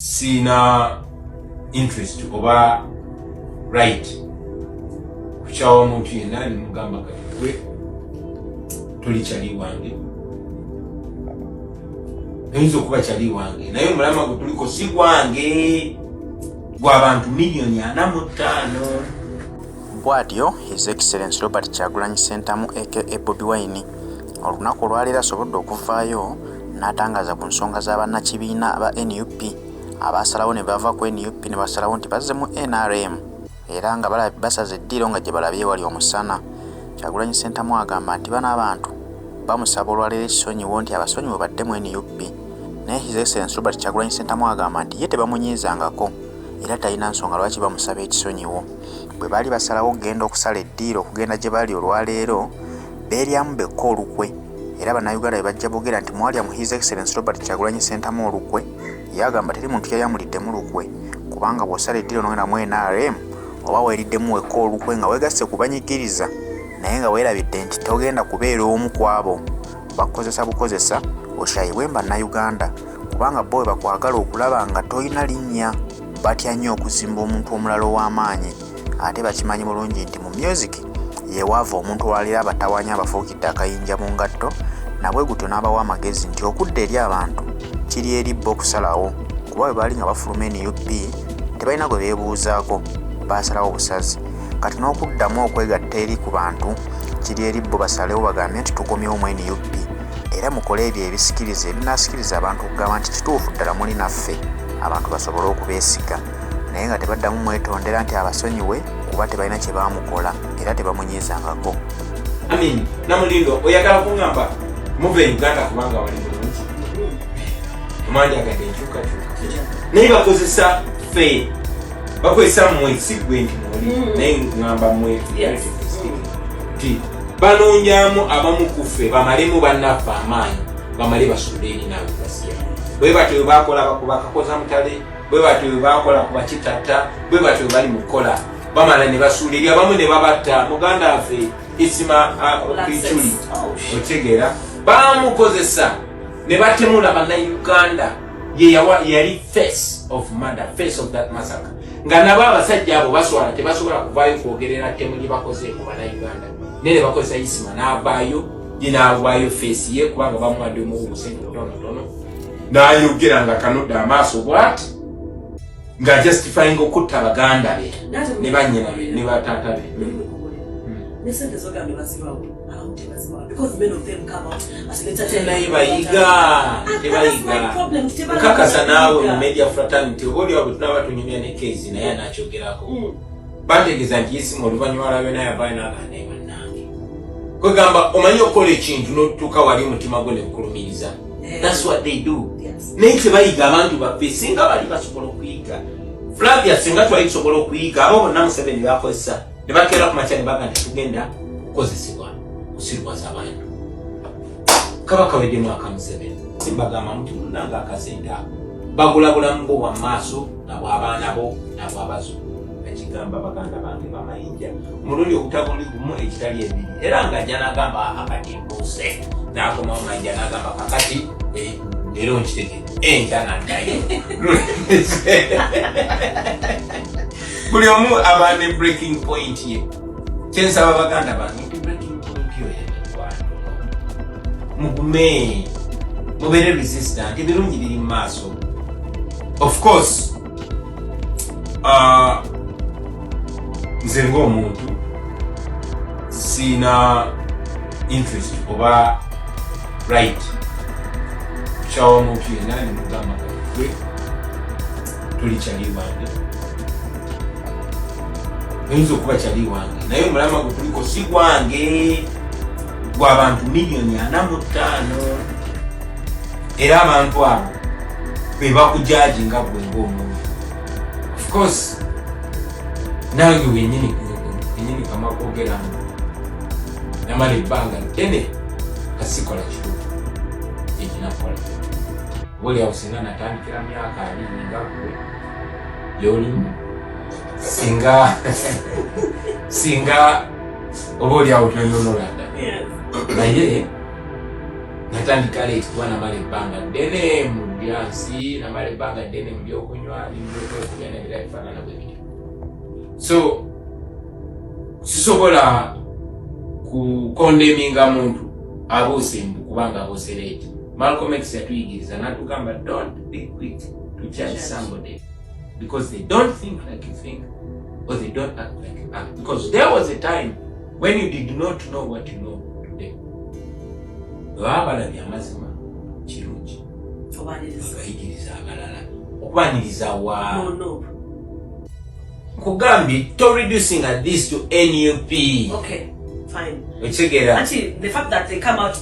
Sina interest oba right kuchawa omuntu yenna ni mugamba kati gwe tuli kyali wange oyinza okuba kyali wange naye omulama gwe tuliko si gwange gw'abantu miliyoni 45. Bwatyo His Excellency Robert Kyagulanyi Ssentamu H.E Bobi Wine olunaku olwaleero asobodde okuvaayo n'atangaza ku nsonga z'abannakibiina aba NUP abasalawo ne bava ku NUP ne basalawo nti bazze mu NRM era nga basaze eddiiro nga gye balabye wali omusana. Kyagulanyi Ssentamu agamba nti bano abantu bamusaba olwaleero ekisonyiwo nti abasonyiwe badde mu NUP naye His Excellency Robert Kyagulanyi Ssentamu agamba nti ye tebamunyiizangako era talina nsonga lwaki bamusaba ekisonyiwo. Bwe baali basalawo okugenda okusala eddiiro okugenda gye baali olwaleero Mwelyamu bekka Olukwe era bannayuganda bwe bajja boogera nti Mwelyamu His Excellency Robert Kyagulanyi Ssentamu Olukwe yagamba teri muntu yayamuliddemu Lukwe kubanga bw'osala eddiiro n'ogenda mu NRM oba weeriddemu wekka Olukwe nga weegasse ku banyigiriza naye nga weerabidde nti togenda kubeera omu ku abo bakukozesa bukozesa okyayibwe bannayuganda kubanga bo bakwagala okulaba nga toyina linnya batya nnyo okuzimba omuntu omulala ow'amaanyi ate bakimanyi bulungi nti mu music yewaava omuntu olwalira abatawanya abafuukidde akayinja mu ngatto nabwe gutyo n'abawa amagezi nti okudda eri abantu kiri eri bo okusalawo kuba bwe baali nga bafuluma NUP tebalina gwe beebuuzaako basalawo busazi kati n'okuddamu okwegatta eri ku bantu kiri eri bo basalewo bagambye nti tukomyewo mu NUP era mukole ebyo ebisikiriza ebinaasikiriza abantu okugamba nti kituufu ddala muli naffe abantu basobole okubeesiga naye nga tebaddamu mwetondera nti abasonyiwe kuba tebalina kye baamukola era tebamunyiizangako. Amin Namulindo oyagala kuŋŋamba muve Uganda kubanga wali bulungi omwandi agadde enkyukakyuka naye bakozesa ffe bakozesa mmwe si gwe nti muli naye ŋŋamba mmwe ti balonjamu abamu ku ffe bamalemu bannaffe amaanyi bamale basuule eri naawe basiya bwe batyo bakola bakakoza mutale bwe batyo bakola ku bakitatta bwe batyo bali mu kukola bamala ne basuula eri abamu ne babatta muganda waffe isima kwichuli otegeera bamukozesa ne batemula bannayuganda yali face of murder, face of that massacre nga nabo abasajja abo baswala tebasobola kuvaayo kwogerera ttemu gye bakoze ku bannayuganda naye ne bakozesa isima n'avaayo ginaavaayo face ye kubanga bamuwadde obusente butonotono n'ayogera nga kanudde amaaso bw'ati nga justifying okutta baganda be ne bannyina be ne bataata be. Nkakasa naawe mu media fraternity obaolyawo bwe tunaba tunyumya ne keezi naye anakyogerako bategeeza nti isimu oluvannyuma lwabe naye avaayo n'aganda bannange kwegamba omanyi okukola ekintu n'otutuuka wali omutima gwo ne gukulumiriza. That's what they do. Naye tebayiga abantu baffe singa bali basobola okuyiga Flavia singa twali tusobola okuyiga abo bonna Museveni bakozesa ne bakeera ku makya ne baga nti tugenda kukozesebwa kusirwaza abantu kabaka wedde mwaka Museveni simbagamba muti munanga akasente ako bagulagulamu bo wamaaso nabo abaana bo nabo abazuku ekigamba baganda bange bamayinja omulundi okutabuli gumu ekitali ebiri era nga ajja n'agamba akati mbuuse n'akomawo mayinja n'agamba kakati leero nkitegere enkya n'addayo buli omu aba ne breaking point ye kyensaba baganda bange nti breaking point yo yenekwano mugume mubeere resistant ebirungi biri mu maaso. Of course nze ng'omuntu sina interest oba right kukyawa omuntu yenna ne mugamba gwe tuli kyali wange oyinza okuba kyali wange naye omulama gwe tuliko si gwange gw'abantu miliyoni 45 era abantu abo be bakujaji nga gwe ng'omuntu. Of course nange wenyini kama kwogera namala ebbanga ddene kasikola kituufu ekinakola oboolyawo singa natandikira myaka 2 nga gwe gy'olimu singa oboolyawo twendonola dda naye natandika leeti kuba namala ebbanga ddene mu yansi namale banga dene mbyo kunywa nimbo kunyana bila ifanana bwe. So sisobola ku condemninga muntu abosembu kubanga aboserete. Malcolm X yatuyigiriza natugamba don't be quick to judge somebody because they don't think like you think or they don't act like you act, because there was a time when you did not know what you know today. Wabala byamazima kirungi obaniriza abalala okubaniriza wa no kugambi to reducing at this to NUP. Okay, fine. Actually, the fact that they come out,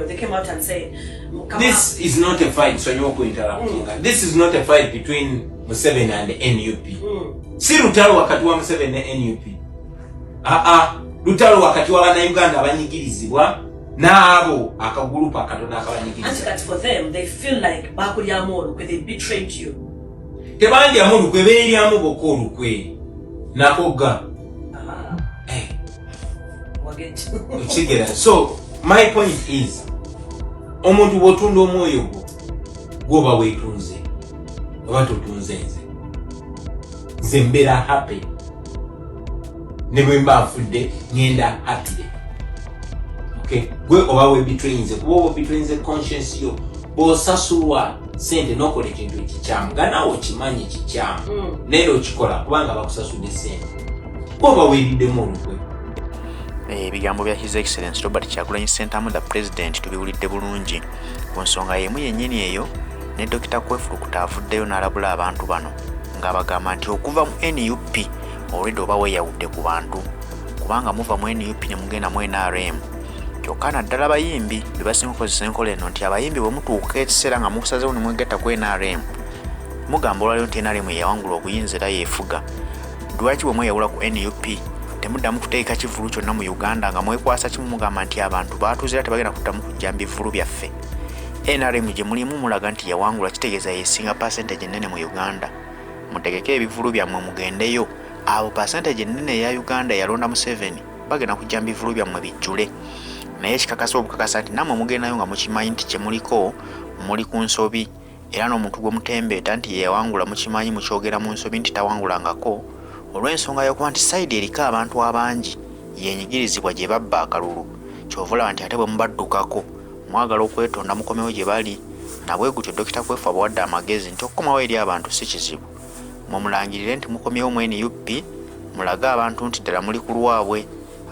they came out and say, this is not a fight, so you're interrupting. This is not a fight between Museveni and the NUP. Si lutalo wakati wa Museveni na NUP. Lutalo wakati wa bana Uganda abanyigirizibwa nabo akagulupa akatona akabanyigirizibwa. And for them, they feel like bakulyamu because they betrayed you. Tebandi amuntu kwe beeryamu bokolu kwe nakoga. So my point is omuntu wotunda omwoyo gwoba wetunze obato tunze nze mbera happy ne bwemba afudde ngenda happy. Okay, gwe oba we betrays kuba betrays conscience yo bosasulwa sente nokole kintu ekikyamu ganawo kimanyi kikyamu nero kikola kubanga bakusasudde sente oba weeriddemu olukwe. Ebigambo bya His Excellency Robert Kyagulanyi Ssentamu the President tubiwulidde bulungi ku nsonga y'emu yennyini eyo ne Dr. Kwefulukuta avuddeyo n'alabula abantu bano ng'abagamba nti okuva mu NUP olwedde oba weeyawudde ku bantu kubanga muva mu NUP ne mugenda mu NRM kyokka naddala abayimbi be basinga okukozesa enkola eno nti abayimbi bwe mutuuka ekiseera nga musazeewo ne mwegatta ku NRM mugamba olwaliro nti NRM yeyawangula obuyinza era yeefuga. Lwaki bwe mweyawula ku NUP temuddamu kuteeka kivulu kyonna mu Uganda nga mwekwasa kimu mugamba nti abantu baatuuze era tebagenda kuddamu kujja mu bivulu byaffe? NRM gye mulimu mulaga nti yawangula kitegeeza yeesinga percentage ennene mu Uganda. Mutegeke ebivulu byammwe mugendeyo, abo percentage ennene eya Uganda yalonda Museveni bagenda kujja mu bivulu byammwe bijjule. Naye kikakasa obukakasa nti nammwe mugendayo nga mukimanyi nti kye muliko muli ku nsobi era n'omuntu gwe mutembeeta nti yewangula mukimanyi mukyogera mu nsobi nti tawangulangako olw'ensonga y'okuba nti sayidi eriko abantu abangi yenyigirizibwa gye babba akalulu. Kyova olaba nti ate bwe mubaddukako mwagala okwetonda mukomewo gye bali. Nabwe gutyo Dr. Kwefu abawadde amagezi nti okukomawo eri abantu si kizibu. Mumulangirire nti mukomyewo mu NUP mulage abantu nti ddala muli ku lwabwe.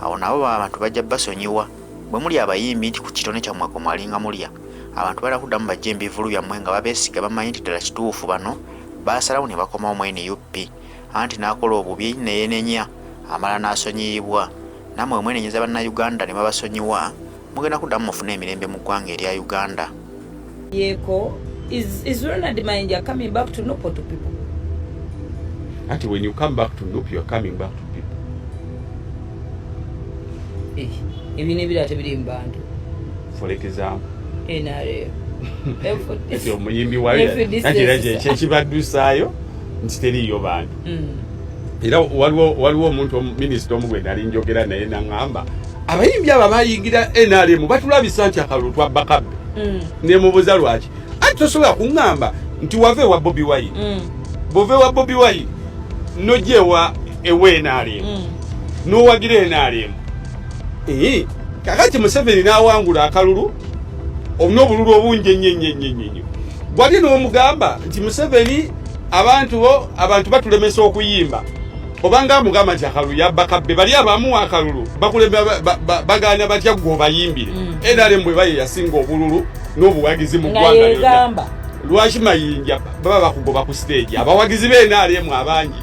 Awo nabo abantu bajja basonyiwa. Bwe muli abayimbi nti ku kitone kyammwe kwe mwalinga mulya abantu bala kuddamu bajja ebivulu byammwe nga babeesiga bamanyi nti ddala kituufu bano baasalawo ne bakomawo mu NUP. Anti n'akola obubi ne yenenya amala n'asonyiyibwa. Nammwe mwenenyeza bannayuganda ne babasonyiwa mugenda kuddamu mufune emirembe mu ggwanga erya Uganda. Yeko is really demand you're coming back to Nupo to people. Actually, when you come back to Nupo, you're coming back to people. Even if that's a bit in band. For example, NRM. Ese omuyimbi wayo ati kibadusayo ntiteri yo bantu. Era waliwo omuntu minisita omugwenda alinjogera naye nangamba abayimbi aba bayingira NRM batulabisa nti akalulu twabakabbe. Ne mubuza lwaki ati tosobola kuŋŋamba nti wave wa Bobi Wine. Bove wa Bobi Wine nojewa ewe NRM nowagira NRM. Kakati Museveni n'awangula akalulu obululu obungi ennyo. Bwali n'omugamba nti Museveni abantu batulemesa okuyimba obanga mugamba nti akalulu yabbakabbe bali abamu akalulu baganya batya gwe obayimbire. NRM bwe baye yasinga obululu n'obuwagizi mu ggwanga lyonna. Lwaki mayinja baba bakugoba ku stage abawagizi be NRM abangi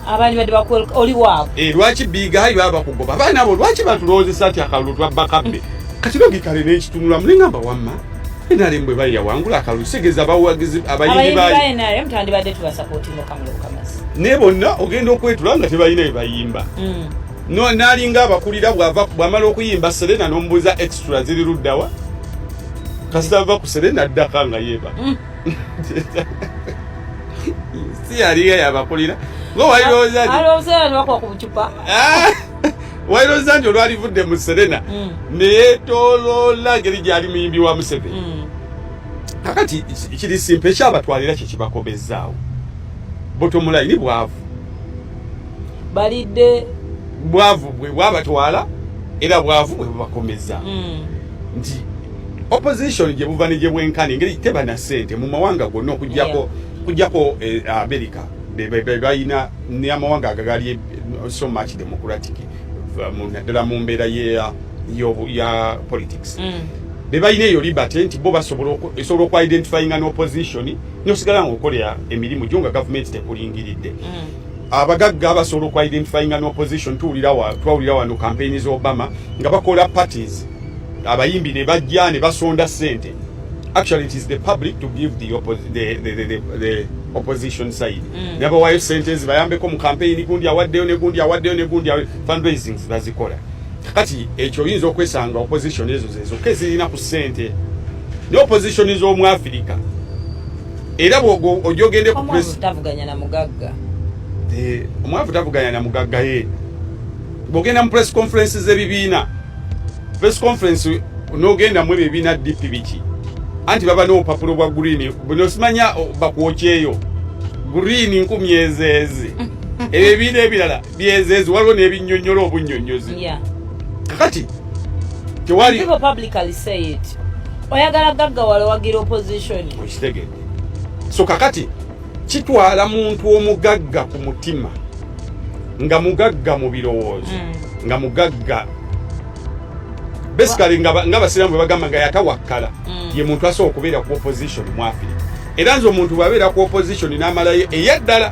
abandi bade bakol oli waabwe. Lwaki bigayi baba bakugoba abaana abo lwaki batulowozesa nti akalulu twabbakabbe kati logikale n'ekitunula mulingamba wamma NRM bwe baye yawangula akalulu segeza abawagizi abayimbi bayi NRM tandibadde tubasapoti mu kamalo kamasi ne bonna ogenda okwetula nga tebalina ebayimba. No nalinga abakulira bw'amala okuyimba Serena n'ombuuza extra ziri luddawa kasitava ku Serena ddaka nga yeeba. Si yaliga yabakulira ngo wayiroza nti alozera n'okwa ku bucupa wayiroza nti olwalivudde mu Serena ne yeetooloola ngeri gyali muyimbi wa Museveni. kakati kiri simple kyabatwalira kyekibakobezzaawo bottom line bwavu balidde bwavu bwe bwabatwala era bwavu bwe bubakomeza nti opposition gye buva ne gye bwenkani ngeri tebana ssente mu mawanga gonna okujjako America bayina ne amawanga agagali so much democratic naddala mu mbeera ya politics bebayina eyo liberty nti bo basobola okwa-identifyinga n'opposition nosigala ng'okolera emirimu gyo nga gavumenti tekulingiridde abagagga abasobola okwa-identifyinga n'opposition twawulira wano campaign z'Obama nga bakola parties abayimbi ne bajja ne basonda ssente. Actually it is the public to give the opposition side nabawaayo ssente zibayambeko mu campaign gundi awaddeyo ne gundi fundraising bazikola kati ekyo oyinza okwesanga opposition ezo zezokka zirina ku ssente ne opposition z'omu Africa era ojogende ku press tavuganya na mugagga omwavu tavuganya na mugagga ye bogenda mu press conferences ebibiina press conference n'ogenda mu ebibiina DP biki anti baba n'obupapulo bwa green buno simanya bakwokyeyo green 10 ezeze ebibiina ebirala byezeze waliwo n'ebinnyonnyola obunnyonnyozi kakati tewali people publicly say it oyagala gagga wala wagira opposition okitegedde so kakati kitwala muntu omugagga ku mutima nga mugagga mu birowoozo nga mugagga basically nga basiramu bagamba nga yatawakkala ye muntu asobola okubeera ku opposition mu Africa era nze omuntu bwabeera ku opposition n'amalayo eyaddala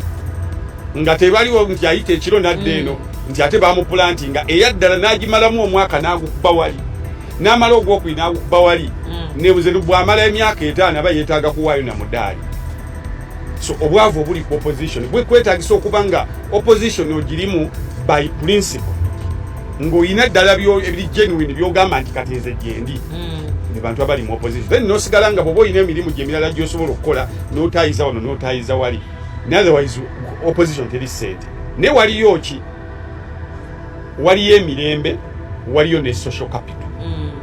nga tebaliwo nti ayita ekiro nadde eno nti ate bamuplantinga eyaddala n'agimalamu omwaka n'agukuba wali n'amala ogwokubiri n'agukuba wali nebuze bw'amala emyaka 5 aba yeetaaga kuwaayo na mudaali. So obwavu obuli ku opposition bwe kwetaagisa okuba nga opposition ogirimu by principle ng'oyina ddala ebiri genuine by'ogamba nti kati nze gyendi ne bantu abali mu opposition then n'osigala nga bw'oba oyina emirimu gy'emirala gy'osobola okukola n'otaayiza wano n'otaayiza wali otherwise opposition teri ssente ne waliyo ki waliyo emirembe waliyo ne social capital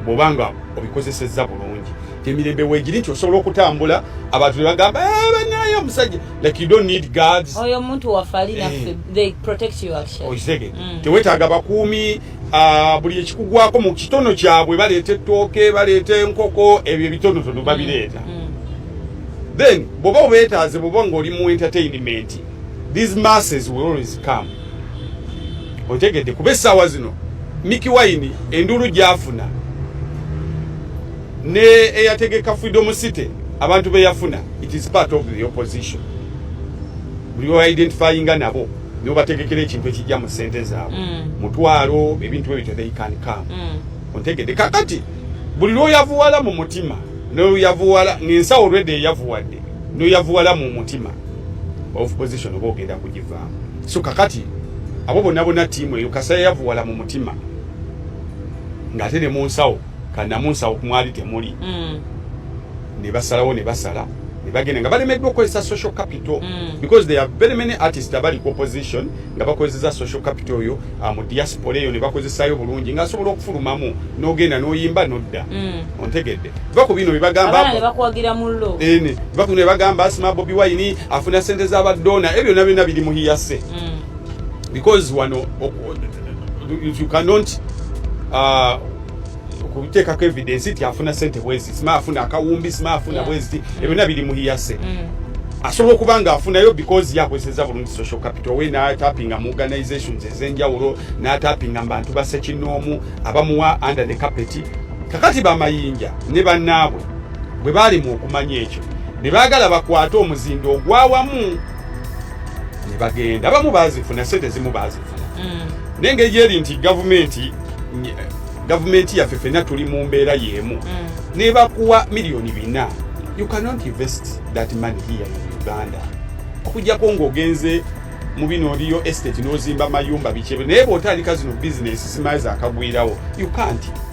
bw'oba nga obikozesezza bulungi emirembe weegiri nti osobola okutambula abantu ne bagamba banayo omusajja like you don't need guards oyo omuntu wafali naffe they protect you actually oyisege teweetaaga bakuumi buli ekikugwako mu kitono kyabwe baleeta ettooke baleeta enkoko ebyo ebitonotono babireeta then bw'oba obeetaaze bw'oba ng'oli mu entertainment these masses will always come otegedde kuba essaawa zino Miki Wine endulu gy'afuna ne eyategeka Freedom City abantu beyafuna it is part of the opposition buli identifyinga nabo nibo bategekera ekintu ekijja mu ssente zaabwe mutwalo ebintu ebyo they can come ontegedde kakati buli lw'oyavuwala mu mutima n'oyavuwala ng'ensawo already eyavuwadde n'oyavuwala mu mutima of position oba ogenda kugivaamu so kakati abo bonna tiimu eyo kasa yavuwala mu mutima ng'ate ne mu nsawo kannamunsawo kumwali temuli ne basalawo ne basala ne bagenda nga balemeddwa okukozesa social capital because there are very many artists abali ku opposition nga bakozesa social capital oyo mu diaspora eyo ne bakozesayo bulungi ng'asobola okufulumamu n'ogenda n'oyimba n'odda ontegedde baku bino bebagamba ne bakuwagira mu llo baku ne bagamba H.E Bobi Wine afuna ssente z'abaddona ebyo byonna biri mu hiyase because wano you cannot kuteekako evidence nti afuna ssente bwezi sima afuna akawumbi sima afuna bwezi ebyo biri mu hiyase asobola okuba nga afunayo because yakozesa bulungi social capital we n'atapinga mu organizations ez'enjawulo n'atapinga mu bantu basekinoomu abamuwa under the carpet kakati bamayinja ne bannaabwe bwe baali mu okumanya ekyo ne baagala bakwate omuzindo ogwawamu ne bagenda abamu baazifuna ssente zimu baazifuna n'engeri eri nti gavumenti yaffe ffenna tuli mu mbeera y'emu ne bakuwa miliyoni 4 you cannot invest that money here in Uganda okujjako ng'ogenze mu bino oliyo estate n'ozimba mayumba bikyebe naye bw'otandika zino business simaze akagwirawo you can't